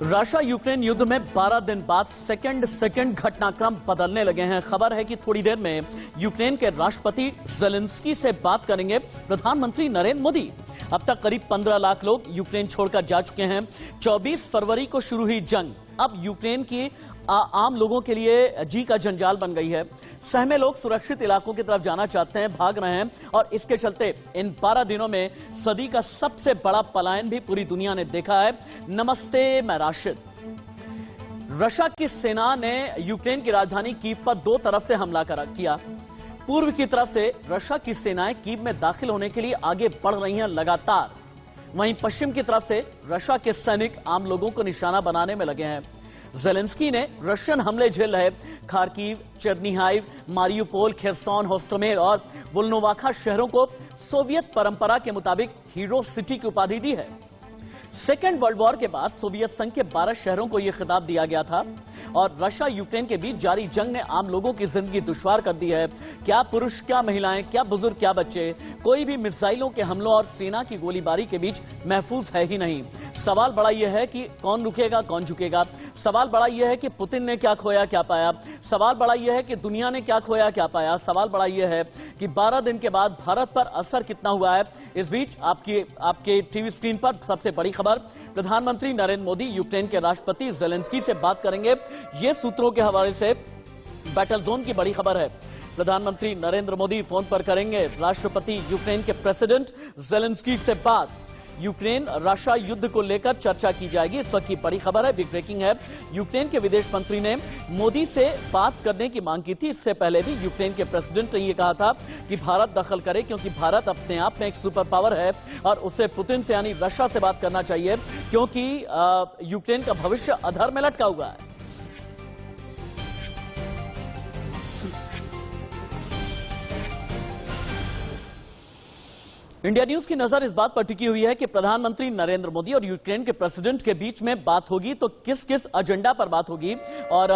Russia Ukraine युद्ध में 12 दिन बाद सेकंड घटनाक्रम बदलने लगे हैं। खबर है कि थोड़ी देर में यूक्रेन के राष्ट्रपति ज़ेलेंस्की से बात करेंगे प्रधानमंत्री नरेंद्र मोदी। अब तक करीब 15 लाख लोग यूक्रेन छोड़कर जा चुके हैं। 24 फरवरी को शुरू हुई जंग अब यूक्रेन की आम लोगों के लिए जी का जंजाल बन गई है। सहमे लोग सुरक्षित इलाकों की तरफ जाना चाहते हैं, भाग रहे हैं और इसके चलते इन 12 दिनों में सदी का सबसे बड़ा पलायन भी पूरी दुनिया ने देखा है। नमस्ते, मैं राशिद। रशिया की सेना ने यूक्रेन की राजधानी कीव पर दो तरफ से हमला किया। पूर्व की तरफ से रशिया की सेनाएं कीव में दाखिल होने के लिए आगे बढ़ रही हैं लगातार। वहीं पश्चिम की तरफ से रशिया के सैनिक आम लोगों को निशाना बनाने में लगे हैं। ज़ेलेंस्की ने रशियन हमले झेल रहे खार्किव, चेर्निहाइव, मारियुपोल, खेरसोन, होस्टोमेर और वोल्नोवाखा शहरों को सोवियत परंपरा के मुताबिक हीरो सिटी की उपाधि दी है। सेकेंड वर्ल्ड वॉर के बाद सोवियत संघ के 12 शहरों को यह खिताब दिया गया था और रशिया यूक्रेन के बीच जारी जंग ने आम लोगों की जिंदगी दुश्वार कर दी है। क्या पुरुष, क्या महिलाएं, क्या बुजुर्ग, क्या बच्चे, कोई भी मिसाइलों के हमलों और सेना की गोलीबारी के बीच महफूज है ही नहीं। सवाल बड़ा यह है कि कौन रुकेगा, कौन झुकेगा। सवाल बड़ा यह है कि पुतिन ने क्या खोया, क्या पाया। सवाल बड़ा यह है कि दुनिया ने क्या खोया, क्या पाया। सवाल बड़ा यह है कि 12 दिन के बाद भारत पर असर कितना हुआ है। इस बीच आपके टीवी स्क्रीन पर सबसे बड़ी खबर, प्रधानमंत्री नरेंद्र मोदी यूक्रेन के राष्ट्रपति ज़ेलेंस्की से बात करेंगे। ये सूत्रों के हवाले से बैटल जोन की बड़ी खबर है। प्रधानमंत्री नरेंद्र मोदी फोन पर करेंगे राष्ट्रपति यूक्रेन के प्रेसिडेंट ज़ेलेंस्की से बात। यूक्रेन रशिया युद्ध को लेकर चर्चा की जाएगी। इस वक्त की बड़ी खबर है, बिग ब्रेकिंग है। यूक्रेन के विदेश मंत्री ने मोदी से बात करने की मांग की थी। इससे पहले भी यूक्रेन के प्रेसिडेंट ने यह कहा था कि भारत दखल करे, क्योंकि भारत अपने आप में एक सुपर पावर है और उसे पुतिन से यानी रशिया से बात करना चाहिए, क्योंकि यूक्रेन का भविष्य अधर में लटका हुआ है। इंडिया न्यूज की नजर इस बात पर टिकी हुई है कि प्रधानमंत्री नरेंद्र मोदी और यूक्रेन के प्रेसिडेंट के बीच में बात होगी तो किस किस एजेंडा पर बात होगी और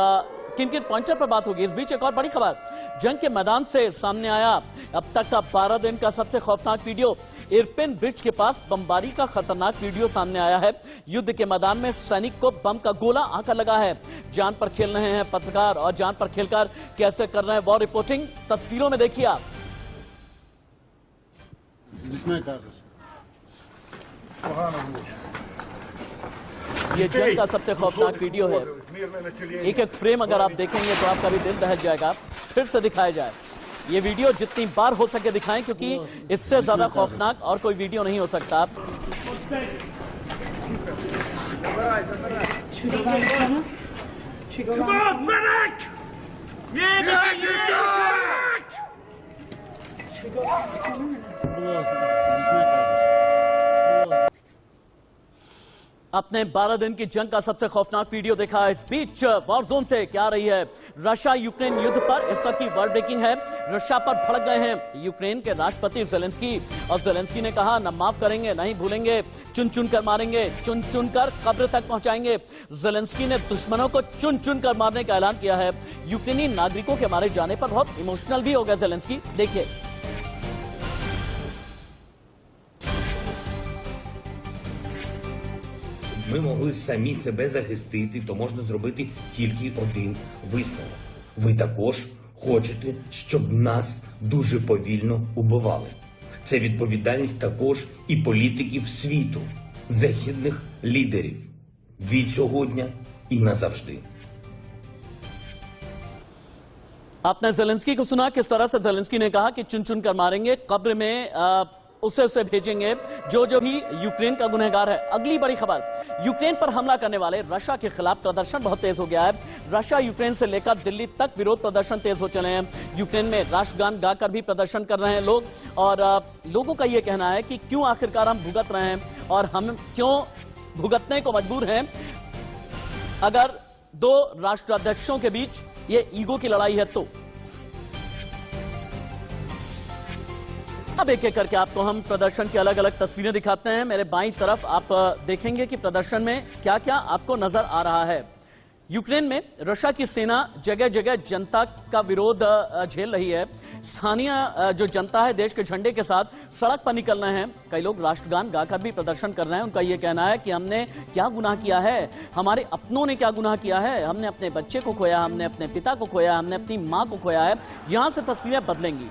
किन किन पॉइंटर पर बात होगी। इस बीच एक और बड़ी खबर जंग के मैदान से सामने आया अब तक का 12 दिन का सबसे खौफनाक वीडियो। इरपिन ब्रिज के पास बमबारी का खतरनाक वीडियो सामने आया है। युद्ध के मैदान में सैनिक को बम का गोला आकर लगा है। जान पर खेल रहे हैं पत्रकार और जान पर खेलकर कैसे कर रहे हैं वॉर रिपोर्टिंग, तस्वीरों में देखिए आप। ये जंग का सबसे खौफनाक वीडियो है। एक एक फ्रेम अगर आप देखेंगे तो आपका भी दिल दहल जाएगा। फिर से दिखाया जाए ये वीडियो, जितनी बार हो सके दिखाएं, क्योंकि इससे ज्यादा खौफनाक और कोई वीडियो नहीं हो सकता। अपने 12 दिन की जंग का सबसे खौफनाक वीडियो देखा। इस बीच वॉर जोन से क्या आ रही है रशिया यूक्रेन युद्ध पर इस वक्त की वर्ल्ड ब्रेकिंग है। रशिया पर भड़क गए हैं यूक्रेन के राष्ट्रपति ज़ेलेंस्की और ज़ेलेंस्की ने कहा न माफ करेंगे, नहीं भूलेंगे, चुन चुन कर मारेंगे, चुन चुन कर कब्र तक पहुंचाएंगे। ज़ेलेंस्की ने दुश्मनों को चुन चुन कर मारने का ऐलान किया है। यूक्रेनी नागरिकों के मारे जाने पर बहुत इमोशनल भी हो गए ज़ेलेंस्की। देखिए, Ми могли самі себе захистити, то можна зробити тільки один висновок. Ви також хочете, щоб нас дуже повільно убивали. Це відповідальність також і політиків світу, західних лідерів. Від сьогодні і назавжди. आपने ज़ेलेंस्की को सुना किस तरह से ज़ेलेंस्की ने कहा कि चुन चुन कर मारेंगे, कब्र में उसे भेजेंगे जो भी यूक्रेन का गुनहगार है। अगली बड़ी खबर, यूक्रेन पर हमला करने वाले रशिया के खिलाफ प्रदर्शन बहुत तेज हो गया है। रशिया यूक्रेन से लेकर दिल्ली तक विरोध प्रदर्शन तेज हो चले हैं। यूक्रेन में राष्ट्रगान गाकर भी प्रदर्शन कर रहे हैं लोग और लोगों का यह कहना है कि क्यों आखिरकार हम भुगत रहे हैं और हम क्यों भुगतने को मजबूर हैं। अगर दो राष्ट्राध्यक्षों के बीच ये ईगो की लड़ाई है तो अब एक एक करके आपको हम प्रदर्शन की अलग अलग तस्वीरें दिखाते हैं। मेरे बाईं तरफ आप देखेंगे कि प्रदर्शन में क्या क्या आपको नजर आ रहा है। यूक्रेन में रशिया की सेना जगह जगह जनता का विरोध झेल रही है। स्थानीय जो जनता है देश के झंडे के साथ सड़क पर निकल रहे हैं। कई लोग राष्ट्रगान गाकर भी प्रदर्शन कर रहे हैं। उनका यह कहना है कि हमने क्या गुनाह किया है, हमारे अपनों ने क्या गुनाह किया है, हमने अपने बच्चे को खोया, हमने अपने पिता को खोया, हमने अपनी मां को खोया है। यहां से तस्वीरें बदलेंगी।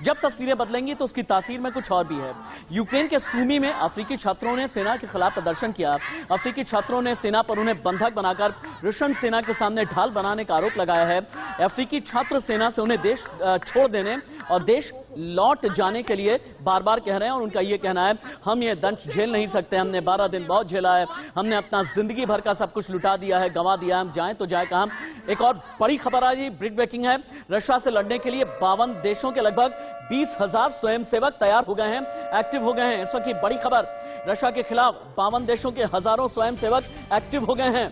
जब तस्वीरें बदलेंगी तो उसकी तासीर में कुछ और भी है। यूक्रेन के सूमी में अफ्रीकी छात्रों ने सेना के खिलाफ प्रदर्शन किया। अफ्रीकी छात्रों ने सेना पर उन्हें बंधक बनाकर रशियन सेना के सामने ढाल बनाने का आरोप लगाया है। अफ्रीकी छात्र सेना से उन्हें देश छोड़ देने और देश लौट जाने के लिए बार बार कह रहे हैं और उनका यह कहना है हम ये दंश झेल नहीं सकते, हमने 12 दिन बहुत झेला है, हमने अपना जिंदगी भर का सब कुछ लुटा दिया है, गंवा दिया है, हम जाएं तो जाए कहां। एक और बड़ी खबर आ रही ब्रेक ब्रेकिंग है। रशिया से लड़ने के लिए 52 देशों के लगभग 20,000 स्वयंसेवक तैयार हो गए हैं, एक्टिव हो गए हैं। इस वक्त की बड़ी खबर, रशिया के खिलाफ 52 देशों के हजारों स्वयंसेवक एक्टिव हो गए हैं।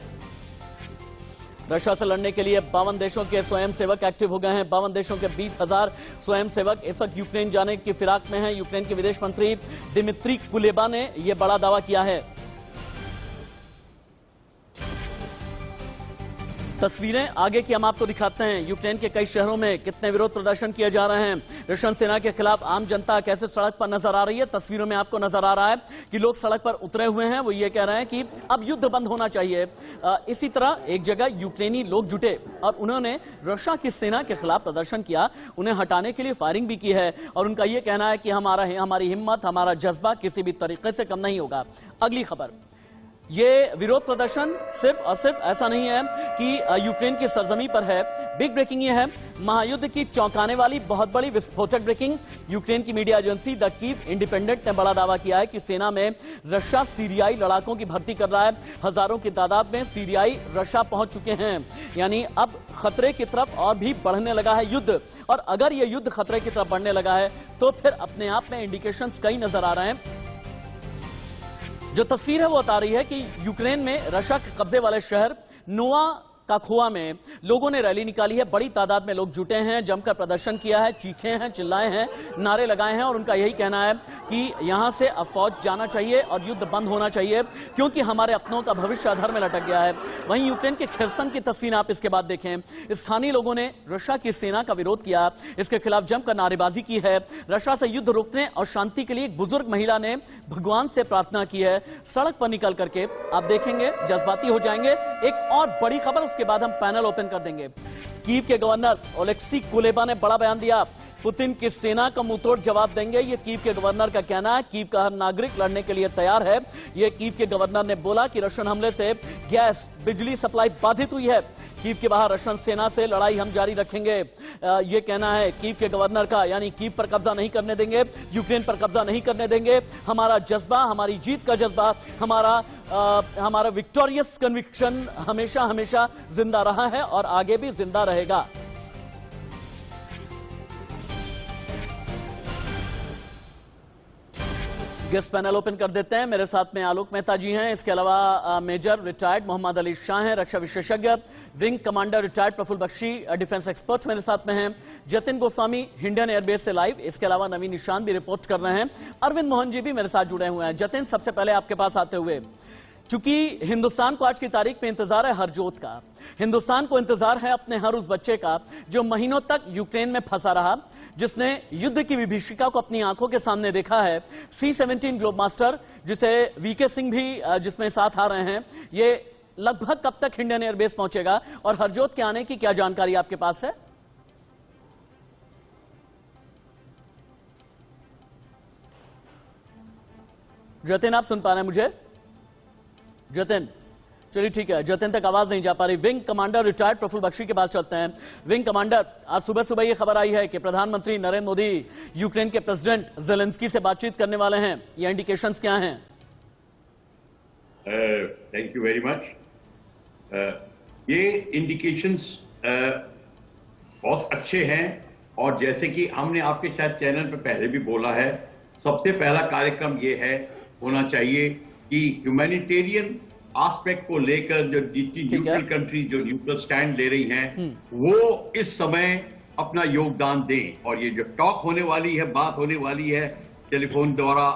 रशिया से लड़ने के लिए 52 देशों के स्वयंसेवक एक्टिव हो गए हैं। 52 देशों के 20,000 स्वयंसेवक इस वक्त यूक्रेन जाने की फिराक में हैं। यूक्रेन के विदेश मंत्री दिमित्री कुलेबा ने यह बड़ा दावा किया है। तस्वीरें आगे की हम आपको दिखाते हैं। यूक्रेन के कई शहरों में कितने विरोध प्रदर्शन किए जा रहे हैं। रशियन सेना के खिलाफ आम जनता कैसे सड़क पर नजर आ रही है। तस्वीरों में आपको नजर आ रहा है कि लोग सड़क पर उतरे हुए हैं। वो ये कह रहे हैं कि अब युद्ध बंद होना चाहिए। इसी तरह एक जगह यूक्रेनी लोग जुटे और उन्होंने रशिया की सेना के खिलाफ प्रदर्शन किया। उन्हें हटाने के लिए फायरिंग भी की है और उनका यह कहना है कि हमारी हिम्मत, हमारा जज्बा किसी भी तरीके से कम नहीं होगा। अगली खबर, ये विरोध प्रदर्शन सिर्फ और सिर्फ ऐसा नहीं है कि यूक्रेन की सरजमी पर है। बिग ब्रेकिंग ये है, महायुद्ध की चौंकाने वाली बहुत बड़ी विस्फोटक ब्रेकिंग। यूक्रेन की media agency the Kyiv independent ने बड़ा दावा किया है कि सेना में रशिया सीरियाई लड़ाकों की भर्ती कर रहा है। हजारों की तादाद में सीरियाई रशिया पहुंच चुके हैं। यानी अब खतरे की तरफ और भी बढ़ने लगा है युद्ध। और अगर यह युद्ध खतरे की तरफ बढ़ने लगा है तो फिर अपने आप में इंडिकेशंस कई नजर आ रहे हैं। जो तस्वीर है वो बता रही है कि यूक्रेन में रशिया के कब्जे वाले शहर नोवा काखोवा में लोगों ने रैली निकाली है। बड़ी तादाद में लोग जुटे हैं, जमकर प्रदर्शन किया है, चीखे हैं, चिल्लाए हैं, नारे लगाए हैं और उनका यही कहना है कि यहां से अब फौज जाना चाहिए और युद्ध बंद होना चाहिए क्योंकि हमारे अपनों का भविष्य अधर में लटक गया है। वहीं यूक्रेन के खिरसन की तस्वीर आप इसके बाद देखें। स्थानीय लोगों ने रशिया की सेना का विरोध किया, इसके खिलाफ जमकर नारेबाजी की है। रशिया से युद्ध रोकने और शांति के लिए एक बुजुर्ग महिला ने भगवान से प्रार्थना की है। सड़क पर निकल करके आप देखेंगे, जज्बाती हो जाएंगे। एक और बड़ी खबर, उसके बाद हम पैनल ओपन कर देंगे। कीव के गवर्नर ओलेक्सी कुलेबा ने बड़ा बयान दिया, पुतिन की सेना का मुंहतोड़ जवाब देंगे। ये कीव के गवर्नर का कहना है। कीव का हर नागरिक लड़ने के लिए तैयार है। ये कीव के गवर्नर ने बोला कि रशियन हमले से गैस, बिजली सप्लाई बाधित हुई है। कीव के बाहर रशियन सेना से लड़ाई हम जारी रखेंगे, ये कहना है कीव के गवर्नर का। यानी कीव पर कब्जा नहीं करने देंगे, यूक्रेन पर कब्जा नहीं करने देंगे। हमारा जज्बा, हमारी जीत का जज्बा, हमारा विक्टोरियस कन्विक्शन हमेशा हमेशा जिंदा रहा है और आगे भी जिंदा रहेगा। गेस्ट पैनल ओपन कर देते हैं। मेरे साथ में आलोक मेहता जी हैं, इसके अलावा मेजर रिटायर्ड मोहम्मद अली शाह हैं, रक्षा विशेषज्ञ, wing commander retired Praful Bakshi defence expert मेरे साथ में हैं, जतिन गोस्वामी इंडियन एयरबेस से लाइव, इसके अलावा नवीन निशान भी रिपोर्ट कर रहे हैं, अरविंद मोहन जी भी मेरे साथ जुड़े हुए हैं। जतिन, सबसे पहले आपके पास आते हुए, चूंकि हिंदुस्तान को आज की तारीख में इंतजार है हर जोत का, हिंदुस्तान को इंतजार है अपने हर उस बच्चे का जो महीनों तक यूक्रेन में फंसा रहा, जिसने युद्ध की विभीषिका को अपनी आंखों के सामने देखा है। C-17 ग्लोब मास्टर, जिसे वीके सिंह भी जिसमें साथ आ रहे हैं, ये लगभग कब तक इंडियन एयरबेस पहुंचेगा और हरजोत के आने की क्या जानकारी आपके पास है? जतिन, आप सुन पा रहे हैं मुझे? जतिन, चलिए ठीक है, जतिन तक आवाज नहीं जा पा रही। Wing commander retired Praful Bakshi के पास चलते हैं। विंग कमांडर, आज सुबह सुबह ये खबर आई है कि प्रधानमंत्री नरेंद्र मोदी यूक्रेन के प्रेसिडेंट जेलेंस्की से बातचीत करने वाले हैं, ये इंडिकेशंस क्या हैं? Thank you very much. ये इंडिकेशंस बहुत अच्छे हैं और जैसे कि हमने आपके शायद चैनल पर पहले भी बोला है, सबसे पहला कार्यक्रम ये है होना चाहिए कि ह्यूमैनिटेरियन एस्पेक्ट को लेकर जो न्यूट्रल कंट्री जो न्यूट्रल स्टैंड ले रही हैं वो इस समय अपना योगदान दें। और ये जो टॉक होने वाली है, बात होने वाली है टेलीफोन द्वारा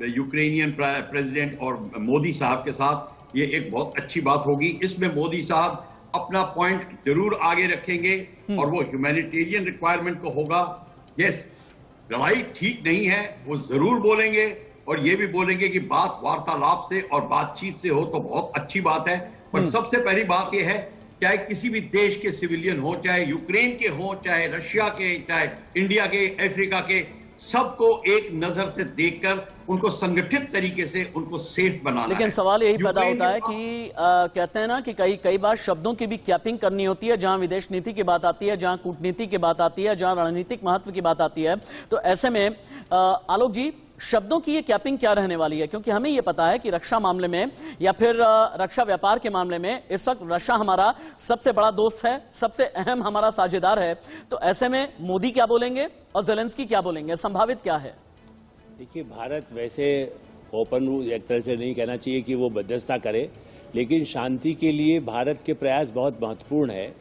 यूक्रेनियन प्रेसिडेंट और मोदी साहब के साथ, ये एक बहुत अच्छी बात होगी। इसमें मोदी साहब अपना पॉइंट जरूर आगे रखेंगे और वो ह्यूमैनिटेरियन रिक्वायरमेंट को होगा। यस, लड़ाई ठीक नहीं है वो जरूर बोलेंगे और ये भी बोलेंगे कि बात वार्तालाप से और बातचीत से हो तो बहुत अच्छी बात है। पर सबसे पहली बात यह है, चाहे किसी भी देश के सिविलियन हो, चाहे यूक्रेन के हो, चाहे रशिया के, चाहे इंडिया के, अफ्रीका के, सबको एक नजर से देखकर उनको संगठित तरीके से उनको सेफ बनाना। लेकिन सवाल यही पैदा होता है कि कहते हैं ना कि कई बार शब्दों की भी कैपिंग करनी होती है, जहां विदेश नीति की बात आती है, जहां कूटनीति की बात आती है, जहां रणनीतिक महत्व की बात आती है। तो ऐसे में आलोक जी, शब्दों की ये कैपिंग क्या रहने वाली है? क्योंकि हमें ये पता है कि रक्षा मामले में या फिर रक्षा व्यापार के मामले में इस वक्त रशिया हमारा सबसे बड़ा दोस्त है, सबसे अहम हमारा साझेदार है। तो ऐसे में मोदी क्या बोलेंगे और ज़ेलेंस्की क्या बोलेंगे, संभावित क्या है? देखिए, भारत वैसे ओपन एक तरह से नहीं कहना चाहिए कि वो मध्यस्थता करे, लेकिन शांति के लिए भारत के प्रयास बहुत महत्वपूर्ण है।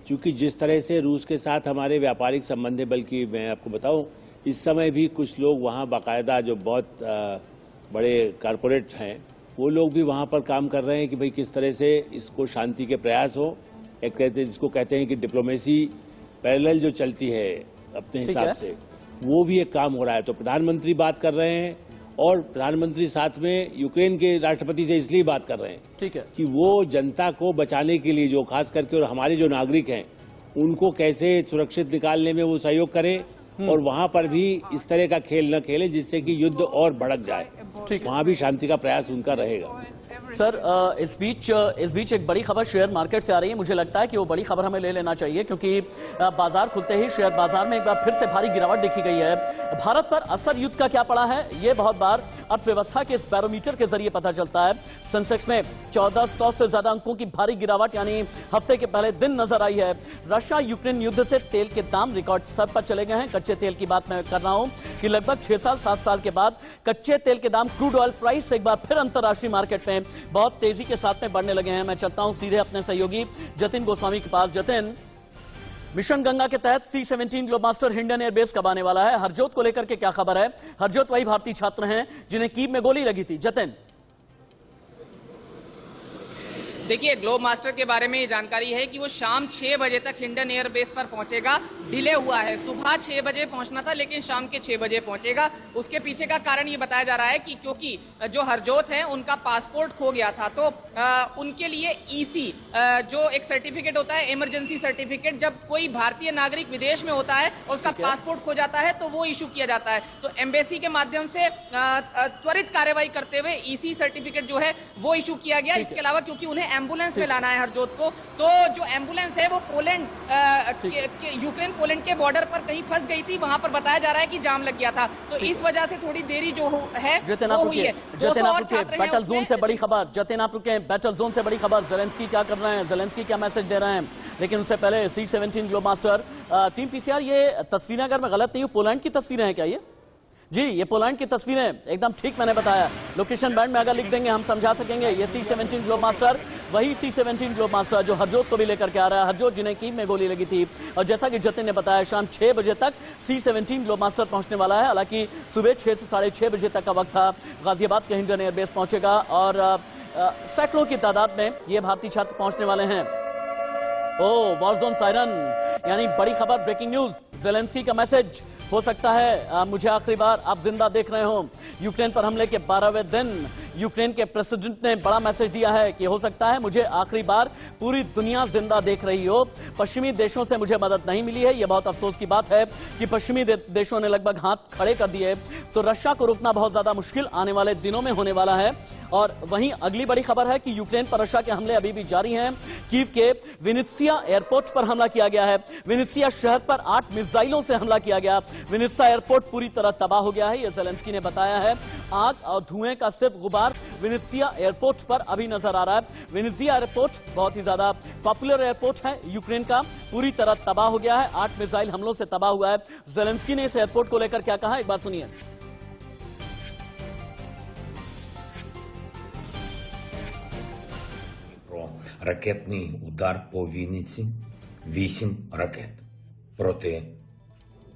क्योंकि जिस तरह से रूस के साथ हमारे व्यापारिक संबंध है, बल्कि मैं आपको बताऊं, इस समय भी कुछ लोग वहाँ बाकायदा जो बहुत बड़े कारपोरेट हैं वो लोग भी वहाँ पर काम कर रहे हैं कि भाई किस तरह से इसको शांति के प्रयास हो। एक जिसको कहते हैं कि डिप्लोमेसी पैरेलल जो चलती है अपने हिसाब से, वो भी एक काम हो रहा है। तो प्रधानमंत्री बात कर रहे हैं और प्रधानमंत्री साथ में यूक्रेन के राष्ट्रपति से इसलिए बात कर रहे हैं, ठीक है, कि वो जनता को बचाने के लिए, जो खास करके और हमारे जो नागरिक हैं उनको कैसे सुरक्षित निकालने में वो सहयोग करें और वहां पर भी इस तरह का खेल न खेले जिससे कि युद्ध और भड़क जाए। वहां भी शांति का प्रयास उनका रहेगा। सर, इस बीच एक बड़ी खबर शेयर मार्केट से आ रही है। मुझे लगता है कि वो बड़ी खबर हमें ले लेना चाहिए, क्योंकि बाजार खुलते ही शेयर बाजार में एक बार फिर से भारी गिरावट देखी गई है। भारत पर असर युद्ध का क्या पड़ा है, ये बहुत बार अर्थव्यवस्था के इस बैरोमीटर के जरिए पता चलता है। सेंसेक्स में 1400 से ज्यादा अंकों की भारी गिरावट यानी हफ्ते के पहले दिन नजर आई है। रशिया यूक्रेन युद्ध से तेल के दाम रिकॉर्ड स्तर पर चले गए हैं। कच्चे तेल की बात मैं कर रहा हूं कि लगभग 6-7 साल के बाद कच्चे तेल के दाम, क्रूड ऑयल प्राइस एक बार फिर अंतर्राष्ट्रीय मार्केट में बहुत तेजी के साथ में बढ़ने लगे हैं। मैं चलता हूं सीधे अपने सहयोगी जतिन गोस्वामी के पास। जतिन, मिशन गंगा के तहत C-17 ग्लोबमास्टर हिंडन एयरबेस कब आने वाला है? हरजोत को लेकर के क्या खबर है? हरजोत वही भारतीय छात्र हैं जिन्हें कीव में गोली लगी थी। जतिन, देखिए, ग्लोबमास्टर के बारे में ये जानकारी है कि वो शाम 6 बजे तक हिंडन एयरबेस पर पहुंचेगा। डिले हुआ है, सुबह 6 बजे पहुंचना था लेकिन शाम के 6 बजे पहुंचेगा। उसके पीछे का कारण ये बताया जा रहा है कि क्योंकि जो हरजोत है उनका पासपोर्ट खो गया था, तो उनके लिए EC जो एक सर्टिफिकेट होता है, इमरजेंसी सर्टिफिकेट, जब कोई भारतीय नागरिक विदेश में होता है और उसका पासपोर्ट खो जाता है तो वो इशू किया जाता है। तो एम्बेसी के माध्यम से त्वरित कार्रवाई करते हुए EC सर्टिफिकेट जो है वो इशू किया गया। इसके अलावा क्योंकि उन्हें एम्बुलेंस में लाना है हरजोत को, तो जो एम्बुलेंस है वो पोलैंड यूक्रेन पोलैंड के बॉर्डर पर कहीं फंस गई थी। वहां पर बताया जा रहा है कि जाम लग गया था, तो इस वजह से थोड़ी देरी जो है वो हुई है। बैटल जोन से बड़ी खबर, जतिन आप रुके, बैटल जोन से बड़ी खबर, ज़ेलेंस्की क्या कर रहे हैं, ज़ेलेंस्की क्या मैसेज दे रहे हैं? लेकिन उससे पहले C-17 ग्लोबमास्टर टीम PCR, ये तस्वीरें अगर मैं गलत नहीं हूं पोलैंड की तस्वीरें हैं क्या ये? जी, ये पोलैंड की तस्वीरें, एकदम ठीक मैंने बताया। लोकेशन बैंड में अगर लिख देंगे हम समझा सकेंगे। ये C-17 ग्लोबमास्टर, वही C-17 ग्लोबमास्टर जो हरजोत को भी लेकर के आ रहा है, हरजोत जिन्हें कीव में गोली लगी थी। और जैसा कि जतिन ने बताया, शाम 6 बजे तक C-17 ग्लोबमास्टर पहुंचने वाला है। हालांकि सुबह 6 से 6:30 बजे तक का वक्त था। गाजियाबाद के हिंडन एयरबेस पहुंचेगा और सैकड़ों की तादाद में ये भारतीय छात्र पहुंचने वाले हैं। वॉरजोन सायरन, यानी बड़ी खबर, ब्रेकिंग न्यूज, ज़ेलेंस्की का मैसेज हो सकता है मुझे आखिरी बार आप जिंदा देख रहे हो। यूक्रेन पर हमले के 12वें दिन यूक्रेन के प्रेसिडेंट ने बड़ा मैसेज दिया है कि हो सकता है मुझे आखिरी बार पूरी दुनिया जिंदा देख रही हो। पश्चिमी देशों से मुझे मदद नहीं मिली है। यह बहुत अफसोस की बात है कि पश्चिमी देशों ने लगभग हाथ खड़े कर दिए, तो रशिया को रोकना बहुत ज्यादा मुश्किल आने वाले दिनों में होने वाला है। और वहीं अगली बड़ी खबर है कि यूक्रेन पर रशिया के हमले अभी भी जारी हैं। कीव के विनित्सिया एयरपोर्ट पर हमला किया गया है। विनित्सिया शहर पर 8 मिसाइलों से हमला किया गया। विनित्सिया एयरपोर्ट पूरी तरह तबाह हो गया है, यह ज़ेलेंस्की ने बताया है। आग और धुएं का सिर्फ गुबार विनित्सिया एयरपोर्ट पर अभी नजर आ रहा है। विनित्सिया एयरपोर्ट बहुत ही ज्यादा पॉपुलर एयरपोर्ट है यूक्रेन का, पूरी तरह तबाह हो गया है। 8 मिसाइल हमलों से तबाह हुआ है। ज़ेलेंस्की ने इस एयरपोर्ट को लेकर क्या कहा, एक बार सुनिए। Ракетний удар по Вінниці, 8 ракет проти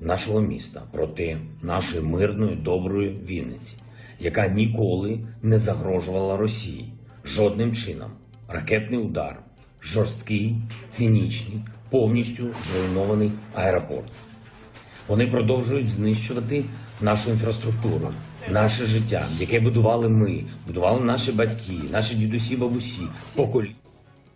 нашого міста, проти нашої мирної, доброї Вінниці, яка ніколи не загрожувала Росії жодним чином. Ракетний удар жорсткий, цинічний, повністю зруйнований аеропорт. Вони продовжують знищувати нашу інфраструктуру, наше життя, яке будували ми, будували наші батьки, наші дідусі, бабусі, покоління.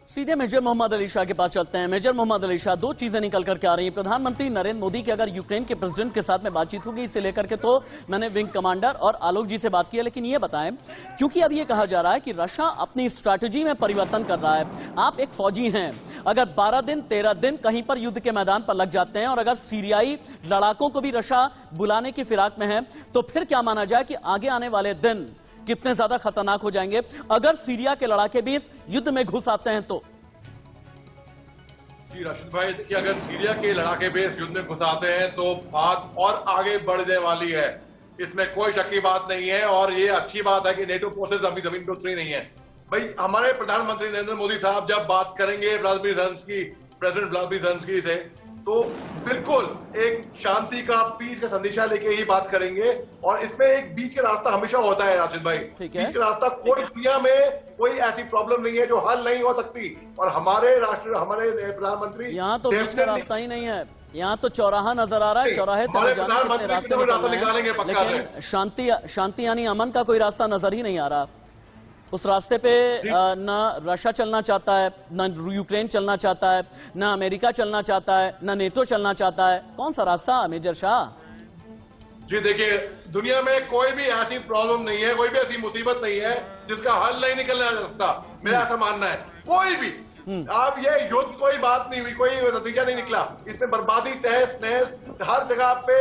सीधे मेजर मोहम्मद अली शाह के पास चलते हैं। मेजर मोहम्मद अली शाह, दो चीजें निकल करके आ रही हैं। प्रधानमंत्री नरेंद्र मोदी की अगर यूक्रेन के प्रेसिडेंट के साथ में बातचीत होगी इसे लेकर के, तो मैंने विंग कमांडर और आलोक जी से बात की है, लेकिन ये बताएं, क्योंकि अब ये कहा जा रहा है कि रशिया अपनी स्ट्रैटेजी में परिवर्तन कर रहा है। आप एक फौजी हैं, अगर 12 दिन 13 दिन कहीं पर युद्ध के मैदान पर लग जाते हैं और अगर सीरियाई लड़ाकों को भी रशिया बुलाने की फिराक में है, तो फिर क्या माना जाए कि आगे आने वाले दिन कितने ज्यादा खतरनाक हो जाएंगे अगर सीरिया के लड़ाके भी इस युद्ध में घुस आते हैं तो? जी राशिद भाई, देखिए अगर सीरिया के लड़ाके बेस युद्ध में घुस आते हैं तो बात और आगे बढ़ने वाली है, इसमें कोई शक की बात नहीं है। और ये अच्छी बात है कि नेटो फोर्सेस अभी जमीन पर उतरी नहीं है। भाई हमारे प्रधानमंत्री नरेंद्र मोदी साहब जब बात करेंगे प्रेसिडेंट व्लादिमीर ज़ेलेंस्की से, तो बिल्कुल एक शांति का, पीस का संदेशा लेके ही बात करेंगे। और इसमें एक बीच का रास्ता हमेशा होता है राशिद भाई, बीच का रास्ता, कोई दुनिया में कोई ऐसी प्रॉब्लम नहीं है जो हल नहीं हो सकती। और हमारे प्रधानमंत्री, यहाँ तो बीच का रास्ता ही नहीं है, यहाँ तो चौराहा नजर आ रहा है, चौराहे से जाने कितने रास्ते निकलेंगे, लेकिन शांति यानी अमन का कोई रास्ता नजर ही नहीं आ रहा। उस रास्ते पे न रशिया चलना चाहता है, न यूक्रेन चलना चाहता है, न अमेरिका चलना चाहता है, न नेटो चलना चाहता है। कौन सा रास्ता मेजर शाह? जी देखिए, दुनिया में कोई भी ऐसी प्रॉब्लम नहीं है, कोई भी ऐसी मुसीबत नहीं है जिसका हल नहीं निकलना सकता, मेरा ऐसा मानना है। कोई भी, अब ये युद्ध कोई बात नहीं हुई, कोई नतीजा नहीं निकला, इसमें बर्बादी, तहस नहस, हर जगह पे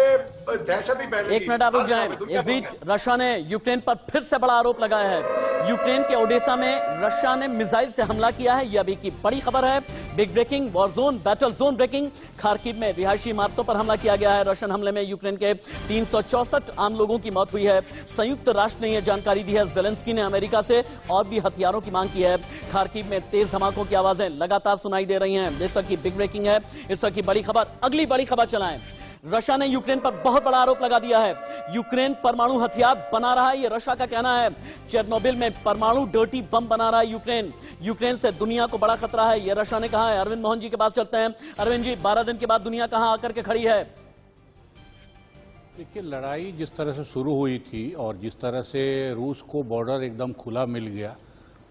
दहशत ही फैलेगी। एक मिनट आप रुक जाएं। इस बीच रशिया ने यूक्रेन पर फिर से बड़ा आरोप लगाया है। यूक्रेन के ओडेसा में रशिया ने मिसाइल से हमला किया है, यह अभी की बड़ी खबर है। Big breaking, war zone, battle zone breaking. Kharkiv में रिहायशी इमारतों पर हमला किया गया है। रशियन हमले में यूक्रेन के 364 आम लोगों की मौत हुई है। संयुक्त राष्ट्र ने यह जानकारी दी है। ज़ेलेंस्की ने अमेरिका से और भी हथियारों की मांग की है। खार्किव में तेज धमाकों की आवाजें लगातार सुनाई दे रही हैं। इस वक्त की बिग ब्रेकिंग है, इस वक्त की बड़ी खबर। अगली बड़ी खबर चलाएं। रशिया ने यूक्रेन पर बहुत बड़ा आरोप लगा दिया है। यूक्रेन परमाणु हथियार बना रहा है, यह रशिया का कहना है। चेरनोबिल में परमाणु डर्टी बम बना रहा है यूक्रेन। यूक्रेन से दुनिया को बड़ा खतरा है, यह रशिया ने कहा है। अरविंद मोहन जी के पास चलते हैं। अरविंद जी, 12 दिन के बाद दुनिया कहां आकर के खड़ी है? देखिए, लड़ाई जिस तरह से शुरू हुई थी और जिस तरह से रूस को बॉर्डर एकदम खुला मिल गया,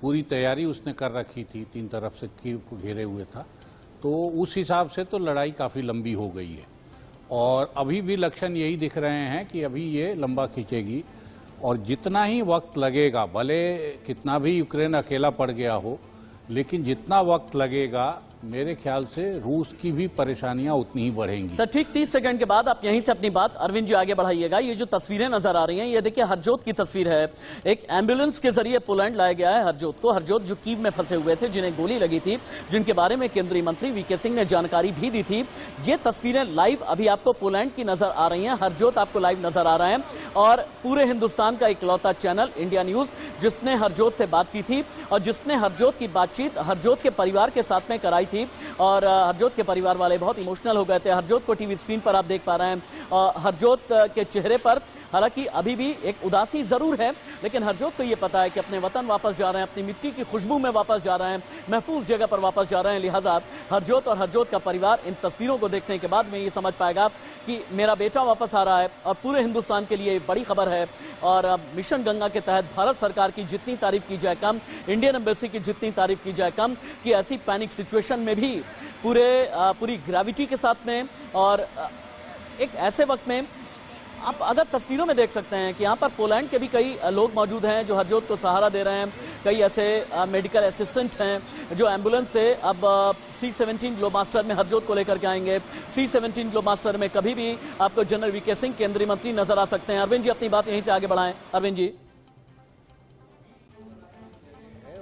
पूरी तैयारी उसने कर रखी थी, 3 तरफ से कीव को घेरे हुए था, तो उस हिसाब से तो लड़ाई काफ़ी लंबी हो गई है। और अभी भी लक्षण यही दिख रहे हैं कि अभी ये लंबा खींचेगी और जितना ही वक्त लगेगा, भले कितना भी यूक्रेन अकेला पड़ गया हो, लेकिन जितना वक्त लगेगा मेरे ख्याल से रूस की भी परेशानियां उतनी ही बढ़ेंगी। सर ठीक 30 सेकंड के बाद आप यहीं से अपनी बात अरविंद जी आगे बढ़ाइएगा। ये जो तस्वीरें नजर आ रही हैं, ये देखिए हरजोत की तस्वीर है। एक एम्बुलेंस के जरिए पोलैंड लाया गया है हरजोत को। हरजोत जो कीव में फंसे हुए थे, जिन्हें गोली लगी थी, जिनके बारे में केंद्रीय मंत्री वीके सिंह ने जानकारी भी दी थी। ये तस्वीरें लाइव अभी आपको पोलैंड की नजर आ रही हैं। हरजोत आपको लाइव नजर आ रहा है और पूरे हिंदुस्तान का इकलौता चैनल इंडिया न्यूज जिसने हरजोत से बात की थी और जिसने हरजोत की बातचीत हरजोत के परिवार के साथ में कराई थी। और हरजोत के परिवार वाले बहुत इमोशनल हो गए थे। हरजोत को टीवी स्क्रीन पर आप देख पा रहे हैं। हरजोत के चेहरे पर हालांकि अभी भी एक उदासी जरूर है, लेकिन हरजोत को यह पता है कि अपने वतन वापस जा रहे हैं, अपनी मिट्टी की खुशबू में वापस जा रहे हैं, महफूज जगह पर वापस जा रहे हैं। लिहाजा हरजोत और हरजोत का परिवार इन तस्वीरों को देखने के बाद में ये समझ पाएगा कि मेरा बेटा वापस आ रहा है। और पूरे हिंदुस्तान के लिए बड़ी खबर है। और मिशन गंगा के तहत भारत सरकार की जितनी तारीफ की जाए कम, इंडियन एम्बेसी की जितनी तारीफ की जाए कम, कि ऐसी पैनिक सिचुएशन में भी पूरी ग्रेविटी के साथ में और एक ऐसे वक्त में आप अगर तस्वीरों में देख सकते हैं कि यहाँ पर पोलैंड के भी कई लोग मौजूद हैं जो हरजोत को सहारा दे रहे हैं। कई ऐसे मेडिकल असिस्टेंट हैं जो एम्बुलेंस से अब C-17 ग्लोबमास्टर में हरजोत को लेकर के आएंगे। C-17 ग्लोबमास्टर में कभी भी आपको जनरल वीके सिंह केंद्रीय मंत्री नजर आ सकते हैं। अरविंद जी अपनी बात यहीं से आगे बढ़ाएं। अरविंद जी,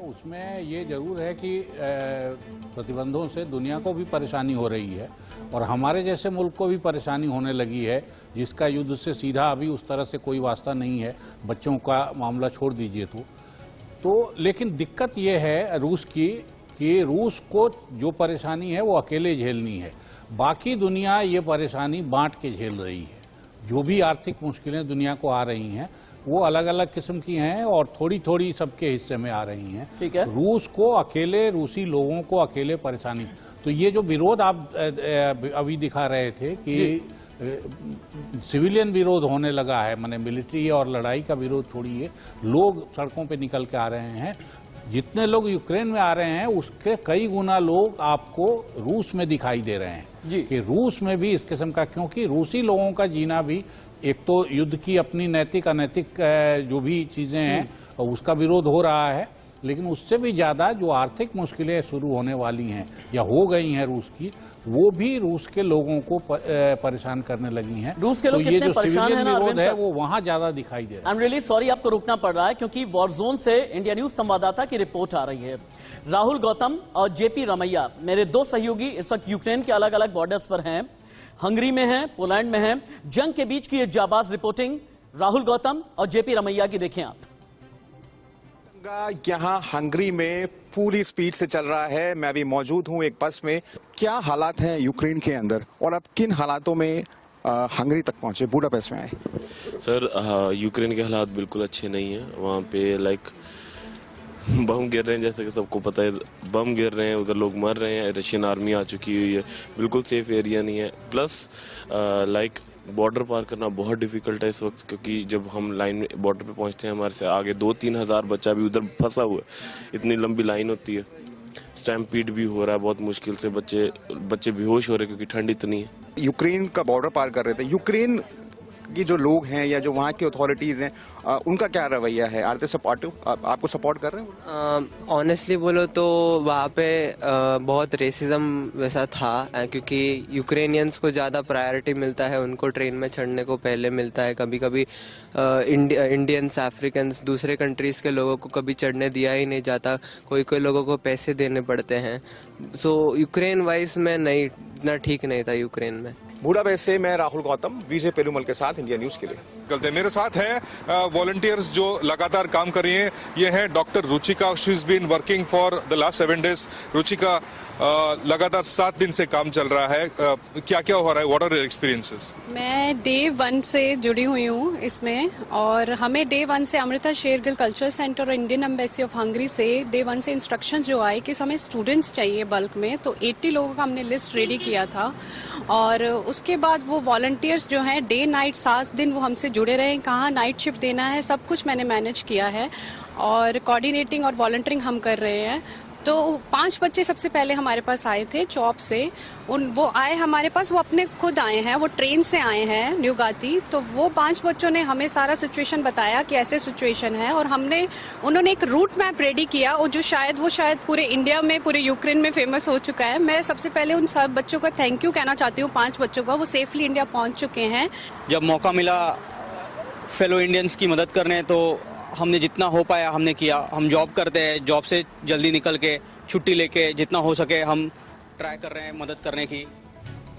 उसमें ये जरूर है कि प्रतिबंधों से दुनिया को भी परेशानी हो रही है और हमारे जैसे मुल्क को भी परेशानी होने लगी है, जिसका युद्ध से सीधा अभी उस तरह से कोई वास्ता नहीं है। बच्चों का मामला छोड़ दीजिए तो लेकिन दिक्कत ये है रूस की कि रूस को जो परेशानी है वो अकेले झेलनी है, बाकी दुनिया ये परेशानी बांट के झेल रही है। जो भी आर्थिक मुश्किलें दुनिया को आ रही हैं वो अलग अलग किस्म की हैं और थोड़ी थोड़ी सबके हिस्से में आ रही हैं। ठीक है। रूस को अकेले, रूसी लोगों को अकेले परेशानी, तो ये जो विरोध आप अभी दिखा रहे थे कि सिविलियन विरोध होने लगा है, माने मिलिट्री और लड़ाई का विरोध छोड़िए, लोग सड़कों पे निकल के आ रहे हैं। जितने लोग यूक्रेन में आ रहे हैं उसके कई गुना लोग आपको रूस में दिखाई दे रहे हैं जी। कि रूस में भी इस किस्म का, क्योंकि रूसी लोगों का जीना भी, एक तो युद्ध की अपनी नैतिक अनैतिक जो भी चीजें हैं उसका विरोध हो रहा है, लेकिन उससे भी ज्यादा जो आर्थिक मुश्किलें शुरू होने वाली हैं या हो गई हैं रूस की, वो भी रूस के लोगों को परेशान करने लगी हैं। रूस के लोग तो ये कितने जो परेशान हैं सिविलियन ना, विरोध अरविंद है साहब? वो वहां ज्यादा दिखाई दे रहा है। आई एम रियली सॉरी आपको रुकना पड़ रहा है क्योंकि वॉर जोन से इंडिया न्यूज संवाददाता की रिपोर्ट आ रही है। राहुल गौतम और जेपी रमैया, मेरे दो सहयोगी इस वक्त यूक्रेन के अलग अलग बॉर्डर्स पर हैं, हंगरी में हैं, पोलैंड में हैं। जंग के बीच की एक जाबाज रिपोर्टिंग राहुल गौतम और जेपी रमैया की देखें आप। यहाँ हंगरी में पूरी स्पीड से चल रहा है। मैं अभी मौजूद हूँ एक बस में। क्या हालात हैं यूक्रेन के अंदर और अब किन हालातों में हंगरी तक पहुंचे, बुडापेस्ट में आए? सर यूक्रेन के हालात बिल्कुल अच्छे नहीं है। वहाँ पे बम गिर रहे हैं, जैसे कि सबको पता है, बम गिर रहे हैं, उधर लोग मर रहे हैं, रशियन आर्मी आ चुकी हुई है, बिल्कुल सेफ एरिया नहीं है। प्लस बॉर्डर पार करना बहुत डिफिकल्ट है इस वक्त, क्योंकि जब हम लाइन बॉर्डर पे पहुंचते हैं हमारे से आगे 2-3 हज़ार बच्चा भी उधर फंसा हुआ है। इतनी लंबी लाइन होती है, स्टैम्पीड भी हो रहा है, बहुत मुश्किल से बच्चे बेहोश हो रहे हैं क्योंकि ठंड इतनी है। यूक्रेन का बॉर्डर पार कर रहे थे, यूक्रेन की जो लोग हैं या जो वहाँ की अथॉरिटीज हैं उनका क्या रवैया है? आर दे सपोर्टिव, आपको सपोर्ट कर रहे हैं? ऑनेस्टली बोलो तो वहाँ पे बहुत रेसिज्म वैसा था, क्योंकि यूक्रेनियंस को ज़्यादा प्रायोरिटी मिलता है, उनको ट्रेन में चढ़ने को पहले मिलता है। कभी कभी इंडियंस, अफ्रीकन्स, दूसरे कंट्रीज़ के लोगों को कभी चढ़ने दिया ही नहीं जाता, कोई लोगों को पैसे देने पड़ते हैं। सो यूक्रेन वाइज में नहीं, इतना ठीक नहीं था यूक्रेन में। बुडापेस्ट से मैं राहुल गौतम, विजय पेरुमल के साथ इंडिया न्यूज के लिए। चलते मेरे साथ हैं वॉलंटियर्स जो लगातार काम कर रही हैं। ये हैं doctor Ruchika, she is been working for the last 7 days। Ruchika, लगातार 7 दिन से काम चल रहा है, क्या क्या हो रहा है, व्हाट आर योर एक्सपीरियंसेस? मैं डे 1 से जुड़ी हुई हूँ इसमें, और हमें डे 1 से अमृता शेरगिल कल्चर सेंटर और इंडियन एम्बेसी ऑफ हंगरी से डे 1 से इंस्ट्रक्शन जो आए कि हमें स्टूडेंट्स चाहिए बल्क में, तो 80 लोगों का हमने लिस्ट रेडी किया था। और उसके बाद वो वॉलंटियर्स जो हैं डे नाइट 7 दिन वो हमसे जुड़े रहे, कहाँ नाइट शिफ्ट देना है सब कुछ मैंने मैनेज किया है, और कोऑर्डिनेटिंग और वॉलंटियरिंग हम कर रहे हैं। तो 5 बच्चे सबसे पहले हमारे पास आए थे चौप से, वो आए हमारे पास, वो अपने खुद आए हैं, वो ट्रेन से आए हैं न्यूगाती। तो वो 5 बच्चों ने हमें सारा सिचुएशन बताया कि ऐसे सिचुएशन है, और उन्होंने एक रूट मैप रेडी किया, और जो शायद पूरे इंडिया में, पूरे यूक्रेन में फेमस हो चुका है। मैं सबसे पहले उन सब बच्चों का थैंक यू कहना चाहती हूँ, 5 बच्चों का, वो सेफली इंडिया पहुंच चुके हैं। जब मौका मिला फेलो इंडियंस की मदद करने, तो हमने जितना हो पाया हमने किया। हम जॉब करते हैं, जॉब से जल्दी निकल के छुट्टी लेके जितना हो सके हम ट्राई कर रहे हैं मदद करने की।